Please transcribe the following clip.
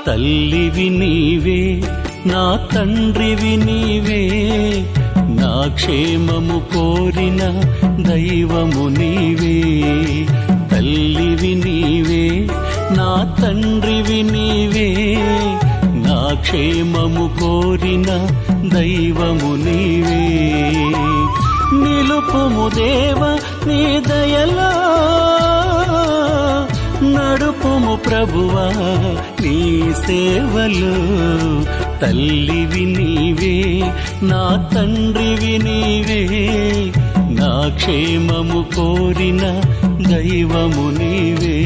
తల్లివి నీవే, నా తండ్రివి నీవే, నా క్షేమము కోరిన దైవము నీవే. తల్లివి నీవే, నా తండ్రివి నీవే, నా క్షేమము కోరిన దైవము నీవే. నిలుపుము దేవ నీ దయలో, నడుపుము ప్రభువా నీ సేవలు. తల్లివి నీవే, నా తండ్రివి నీవే, నా క్షేమము కోరిన దైవము నీవే.